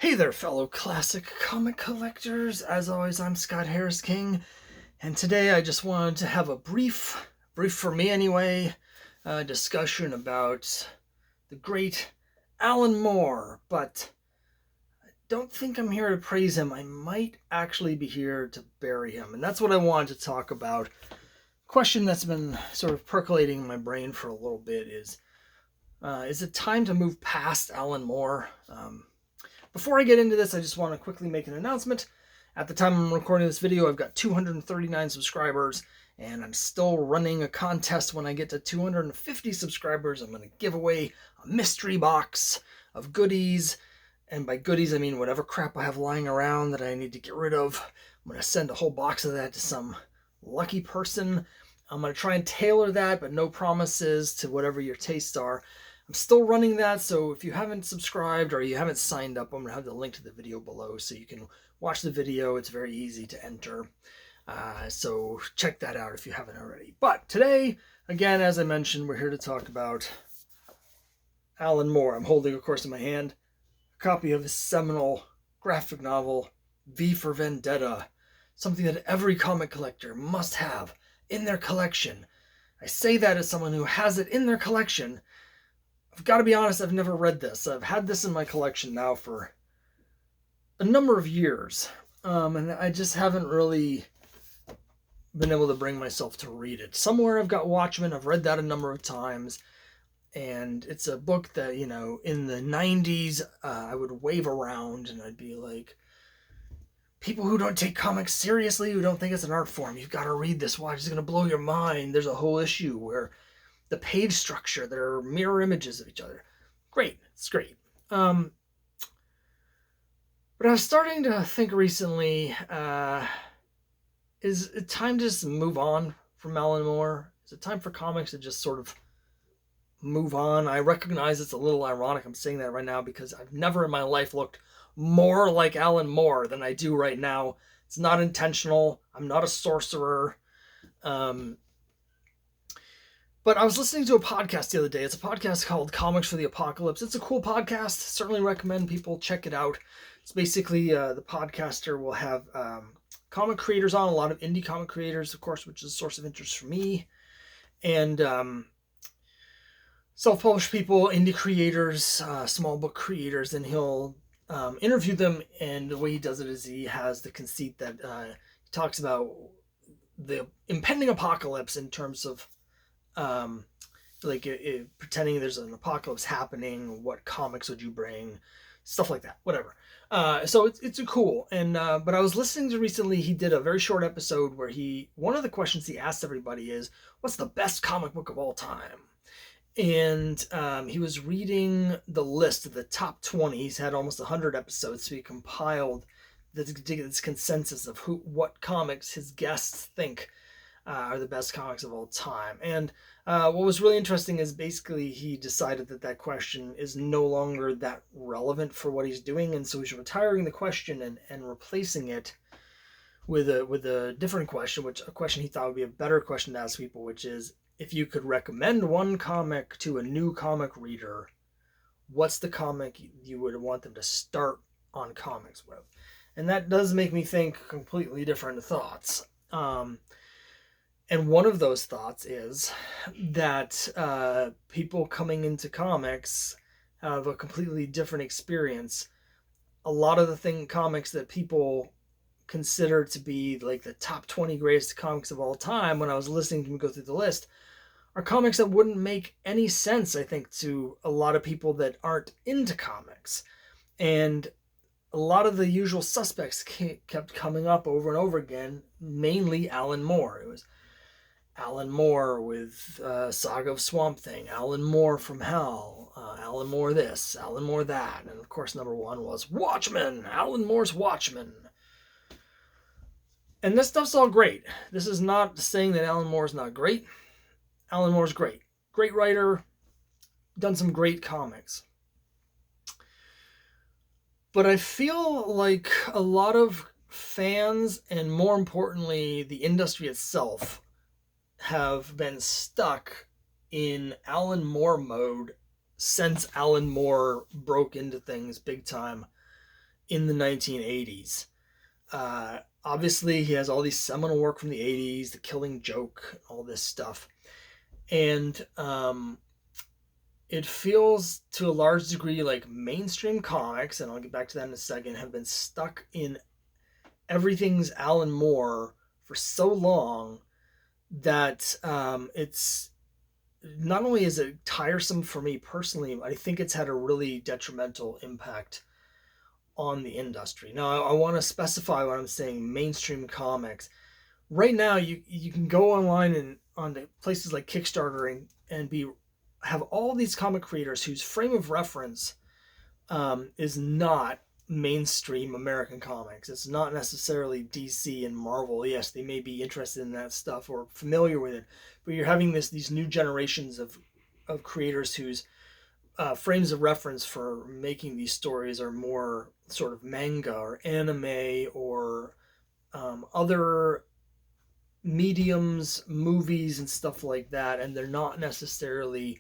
Hey there, fellow classic comic collectors. As always, I'm Scott Harris King, and today I just wanted to have a brief for me anyway, discussion about the great Alan Moore. But I don't think I'm here to praise him. I might actually be here to bury him, and that's what I wanted to talk about. Question that's been sort of percolating in my brain for a little bit is it time to move past Alan Moore? Before I get into this, I just want to quickly make an announcement. At the time I'm recording this video, I've got 239 subscribers, and I'm still running a contest. When I get to 250 subscribers, I'm going to give away a mystery box of goodies. And by goodies, I mean whatever crap I have lying around that I need to get rid of. I'm going to send a whole box of that to some lucky person. I'm going to try and tailor that, but no promises to whatever your tastes are. I'm still running that, so if you haven't subscribed or you haven't signed up, I'm going to have the link to the video below so you can watch the video. It's very easy to enter. So check that out if you haven't already. But today, again, as I mentioned, we're here to talk about Alan Moore. I'm holding, of course, in my hand a copy of his seminal graphic novel, V for Vendetta, something that every comic collector must have in their collection. I say that as someone who has it in their collection. I've got to be honest, I've never read this. I've had this in my collection now for a number of years, and I just haven't really been able to bring myself to read it. Somewhere I've got Watchmen. I've read that a number of times, and it's a book that, you know, in the 90s, I would wave around, and I'd be like, people who don't take comics seriously, who don't think it's an art form, you've got to read this. Watch, it's going to blow your mind. There's a whole issue where the page structure, there are mirror images of each other. Great. It's great. But I was starting to think recently, is it time to just move on from Alan Moore? Is it time for comics to just sort of move on? I recognize it's a little ironic I'm saying that right now because I've never in my life looked more like Alan Moore than I do right now. It's not intentional. I'm not a sorcerer. But I was listening to a podcast the other day. It's a podcast called Comics for the Apocalypse. It's a cool podcast. Certainly recommend people check it out. It's basically the podcaster will have comic creators on, a lot of indie comic creators, of course, which is a source of interest for me. And self-published people, indie creators, small book creators, and he'll interview them. And the way he does it is he has the conceit that he talks about the impending apocalypse in terms of pretending there's an apocalypse happening. What comics would you bring? Stuff like that, whatever. So it's a cool. And but I was listening to recently, he did a very short episode where one of the questions he asked everybody is, what's the best comic book of all time? And he was reading the list of the top 20. He's had almost 100 episodes, so he compiled this consensus of what comics his guests think are the best comics of all time. And what was really interesting is basically he decided that question is no longer that relevant for what he's doing, and so he's retiring the question and replacing it with a different question, a question he thought would be a better question to ask people, which is, if you could recommend one comic to a new comic reader, what's the comic you would want them to start on comics with? And that does make me think completely different thoughts. And one of those thoughts is that people coming into comics have a completely different experience. A lot of the comics that people consider to be like the top 20 greatest comics of all time, when I was listening to him go through the list, are comics that wouldn't make any sense, I think, to a lot of people that aren't into comics. And a lot of the usual suspects kept coming up over and over again, mainly Alan Moore. It was Alan Moore with Saga of Swamp Thing, Alan Moore from Hell, Alan Moore this, Alan Moore that, and of course number one was Watchmen, Alan Moore's Watchmen. And this stuff's all great. This is not saying that Alan Moore's not great. Alan Moore's great. Great writer, done some great comics. But I feel like a lot of fans, and more importantly, the industry itself, have been stuck in Alan Moore mode since Alan Moore broke into things big time in the 1980s. Obviously, he has all these seminal work from the 80s, The Killing Joke, all this stuff. And it feels to a large degree like mainstream comics, and I'll get back to that in a second, have been stuck in everything's Alan Moore for so long that it's not only is it tiresome for me personally, I think it's had a really detrimental impact on the industry. Now, I want to specify when I'm saying mainstream comics. Right now, you can go online and on the places like Kickstarter and have all these comic creators whose frame of reference is not mainstream American comics. It's not necessarily DC and Marvel. Yes, they may be interested in that stuff or familiar with it, but you're having these new generations of creators whose frames of reference for making these stories are more sort of manga or anime or other mediums, movies, and stuff like that, and they're not necessarily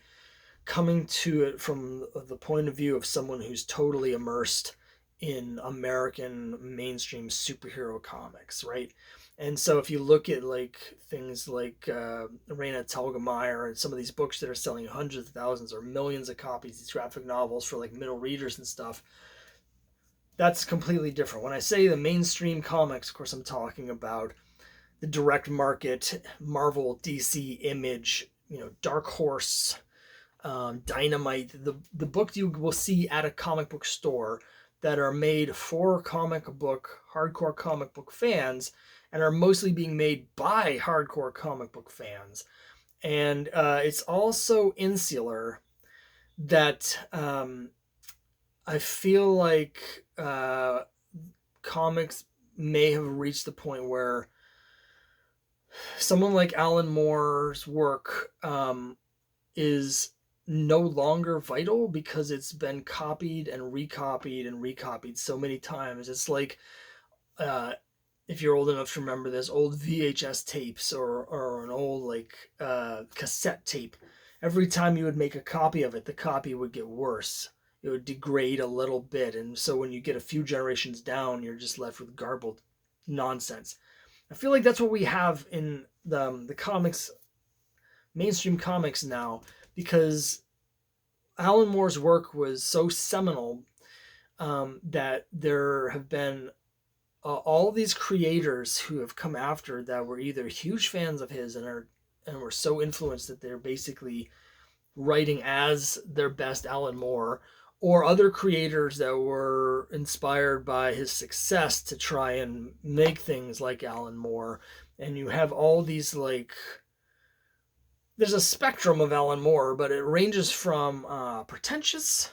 coming to it from the point of view of someone who's totally immersed in American mainstream superhero comics, right? And so if you look at like things like Raina Telgemeier and some of these books that are selling hundreds of thousands or millions of copies, these graphic novels for like middle readers and stuff, that's completely different. When I say the mainstream comics, of course, I'm talking about the direct market, Marvel, DC, Image, Dark Horse, Dynamite, the books you will see at a comic book store that are made for hardcore comic book fans, and are mostly being made by hardcore comic book fans. And it's also insular that I feel like comics may have reached the point where someone like Alan Moore's work is no longer vital because it's been copied and recopied and recopied so many times. It's like, if you're old enough to remember this, old VHS tapes or an old like cassette tape. Every time you would make a copy of it, the copy would get worse. It would degrade a little bit, and so when you get a few generations down, you're just left with garbled nonsense. I feel like that's what we have in the comics, mainstream comics now, because Alan Moore's work was so seminal that there have been all these creators who have come after that were either huge fans of his and were so influenced that they're basically writing as their best Alan Moore, or other creators that were inspired by his success to try and make things like Alan Moore. And you have all these like, there's a spectrum of Alan Moore, but it ranges from pretentious,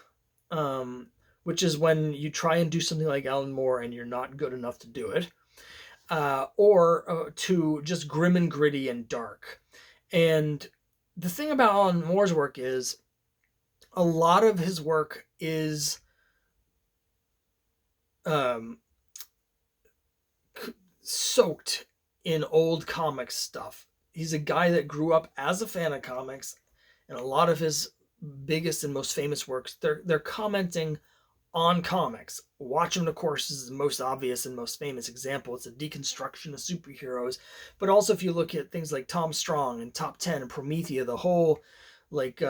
which is when you try and do something like Alan Moore and you're not good enough to do it, or to just grim and gritty and dark. And the thing about Alan Moore's work is a lot of his work is soaked in old comic stuff. He's a guy that grew up as a fan of comics, and a lot of his biggest and most famous works, they're commenting on comics. Watchmen, of course, is the most obvious and most famous example. It's a deconstruction of superheroes. But also if you look at things like Tom Strong and Top 10 and Promethea, the whole like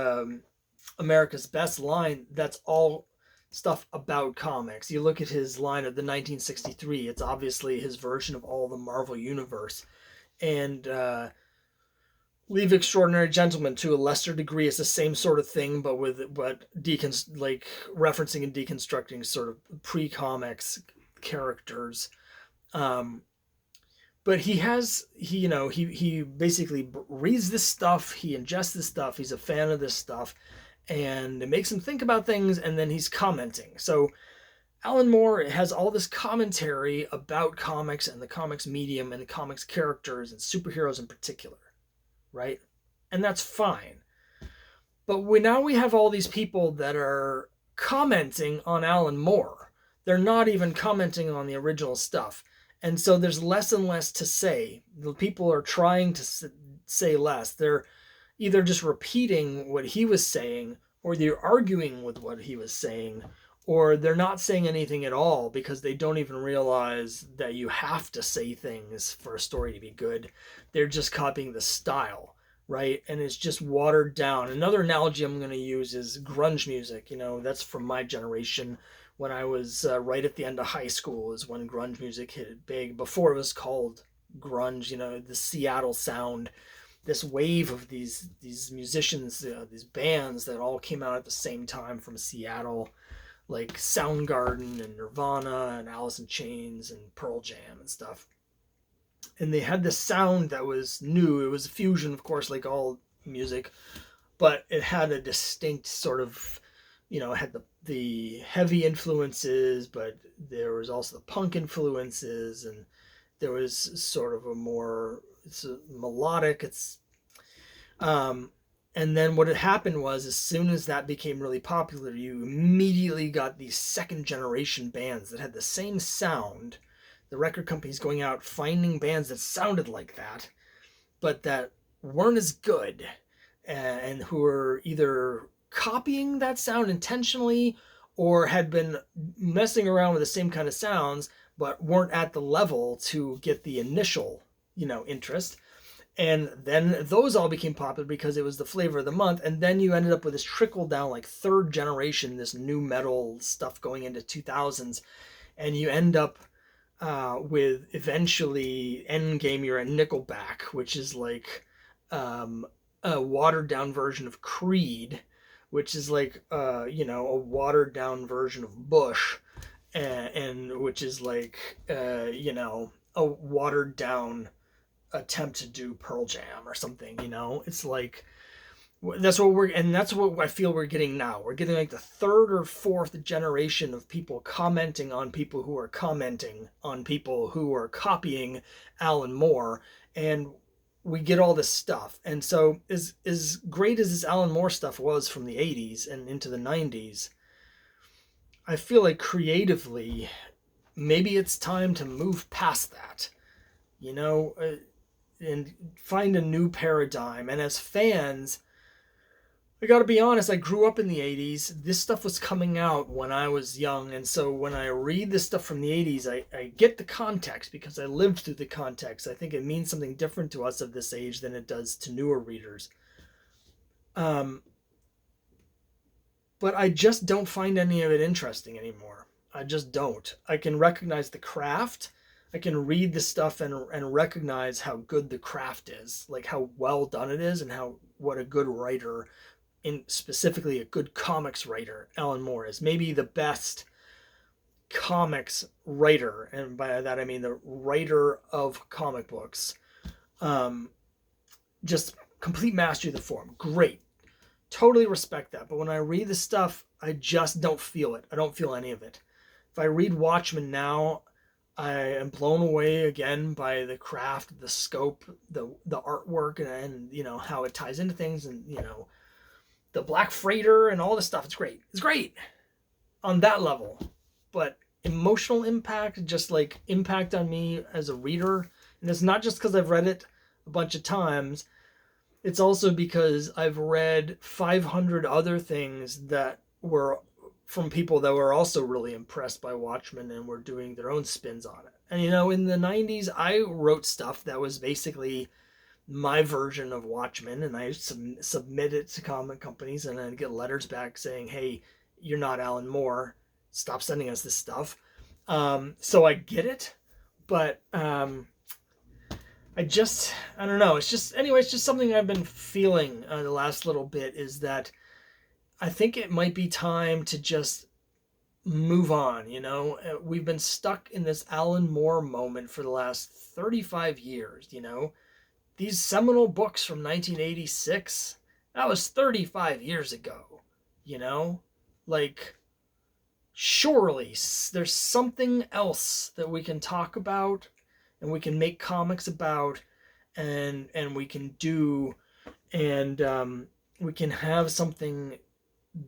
America's Best line, that's all stuff about comics. You look at his line of the 1963, it's obviously his version of all the Marvel Universe. And Leave Extraordinary Gentlemen, to a lesser degree, it's the same sort of thing, but like referencing and deconstructing sort of pre-comics characters. But he basically reads this stuff, he ingests this stuff, he's a fan of this stuff, and it makes him think about things, and then he's commenting. So Alan Moore has all this commentary about comics and the comics medium and the comics characters and superheroes in particular, right? And that's fine. But now we have all these people that are commenting on Alan Moore. They're not even commenting on the original stuff. And so there's less and less to say. The people are trying to say less. They're either just repeating what he was saying, or they're arguing with what he was saying, or they're not saying anything at all because they don't even realize that you have to say things for a story to be good. They're just copying the style, right? And it's just watered down. Another analogy I'm going to use is grunge music. That's from my generation. When I was right at the end of high school is when grunge music hit it big. Before it was called grunge, the Seattle sound, this wave of these musicians, these bands that all came out at the same time from Seattle, like Soundgarden and Nirvana and Alice in Chains and Pearl Jam and stuff. And they had this sound that was new. It was a fusion, of course, like all music, but it had a distinct sort of, it had the heavy influences, but there was also the punk influences, and there was sort of it's a melodic, and then what had happened was, as soon as that became really popular, you immediately got these second generation bands that had the same sound. The record companies going out finding bands that sounded like that, but that weren't as good, and who were either copying that sound intentionally or had been messing around with the same kind of sounds, but weren't at the level to get the initial, interest. And then those all became popular because it was the flavor of the month. And then you ended up with this trickle down, like third generation, this new metal stuff going into 2000s. And you end up with eventually Endgame, you're at Nickelback, which is like a watered down version of Creed, which is like, a watered down version of Bush, and which is like, a watered down attempt to do Pearl Jam or something. It's like, that's what I feel we're getting now. We're getting like the third or fourth generation of people commenting on people who are commenting on people who are copying Alan Moore, and we get all this stuff. And so as great as this Alan Moore stuff was from the 80s and into the 90s, I feel like creatively maybe it's time to move past that, and find a new paradigm. And as fans, I gotta be honest, I grew up in the 80s. This stuff was coming out when I was young, and so when I read this stuff from the 80s, I get the context because I lived through the context. I think it means something different to us of this age than it does to newer readers. But I just don't find any of it interesting anymore. I just don't. I can recognize the craft. I can read the stuff and recognize how good the craft is, like how well done it is, and what a good writer, specifically a good comics writer, Alan Moore is. Maybe the best comics writer, and by that I mean the writer of comic books. Just complete mastery of the form. Great. Totally respect that. But when I read the stuff, I just don't feel it. I don't feel any of it. If I read Watchmen now, I am blown away again by the craft, the scope, the artwork, and how it ties into things, and the Black Freighter and all this stuff. It's great. It's great on that level. But emotional impact, just like impact on me as a reader, and it's not just because I've read it a bunch of times. It's also because I've read 500 other things that were from people that were also really impressed by Watchmen and were doing their own spins on it. And in the 90s, I wrote stuff that was basically my version of Watchmen, and I submit it to comic companies, and then get letters back saying, hey, you're not Alan Moore, stop sending us this stuff. So I get it, but I don't know. It's just something I've been feeling the last little bit, is that I think it might be time to just move on. We've been stuck in this Alan Moore moment for the last 35 years. These seminal books from 1986, that was 35 years ago. Like, surely there's something else that we can talk about, and we can make comics about, and we can do, and we can have something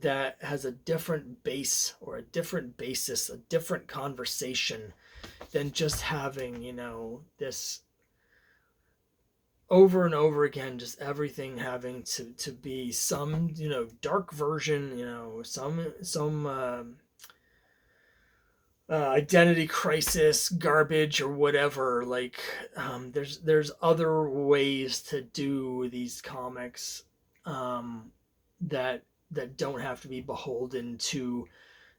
that has a different base, or a different basis, a different conversation, than just having, this over and over again, just everything having to be some, dark version, some identity crisis garbage or whatever. Like, there's other ways to do these comics, that don't have to be beholden to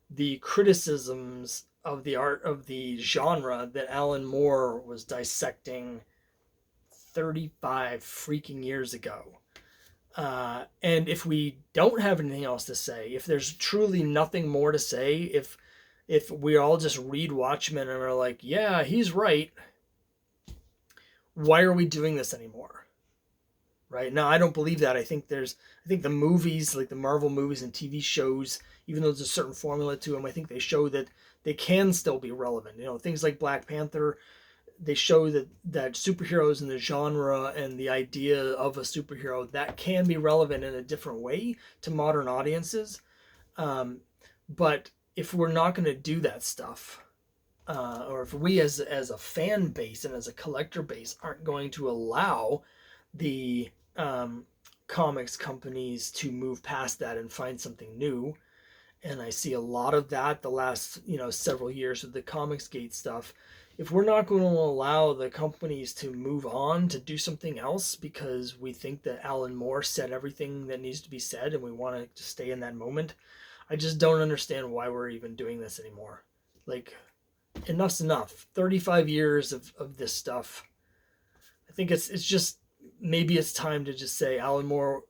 the criticisms of the art of the genre that Alan Moore was dissecting 35 freaking years ago. And if we don't have anything else to say, if there's truly nothing more to say, if we all just read Watchmen and are like, yeah, he's right, why are we doing this anymore? Right now, I don't believe that. I think the movies, like the Marvel movies and TV shows, even though there's a certain formula to them, I think they show that they can still be relevant. Things like Black Panther, they show that superheroes in the genre and the idea of a superhero that can be relevant in a different way to modern audiences. But if we're not going to do that stuff, or if we as a fan base and as a collector base aren't going to allow the comics companies to move past that and find something new, and I see a lot of that the last several years with the Comicsgate stuff. If we're not going to allow the companies to move on to do something else because we think that Alan Moore said everything that needs to be said and we want to stay in that moment, I just don't understand why we're even doing this anymore. Like, enough's enough. 35 years of this stuff. I think it's just, maybe it's time to just say, Alan Moore,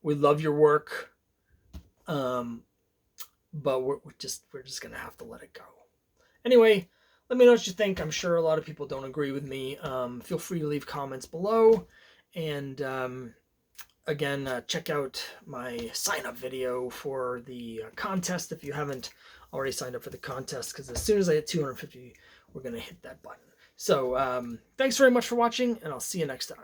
we love your work, but we're just gonna have to let it go. Anyway, let me know what you think. I'm sure a lot of people don't agree with me. Feel free to leave comments below, and again, check out my sign-up video for the contest if you haven't already signed up for the contest, because as soon as I hit 250, we're gonna hit that button. So thanks very much for watching, and I'll see you next time.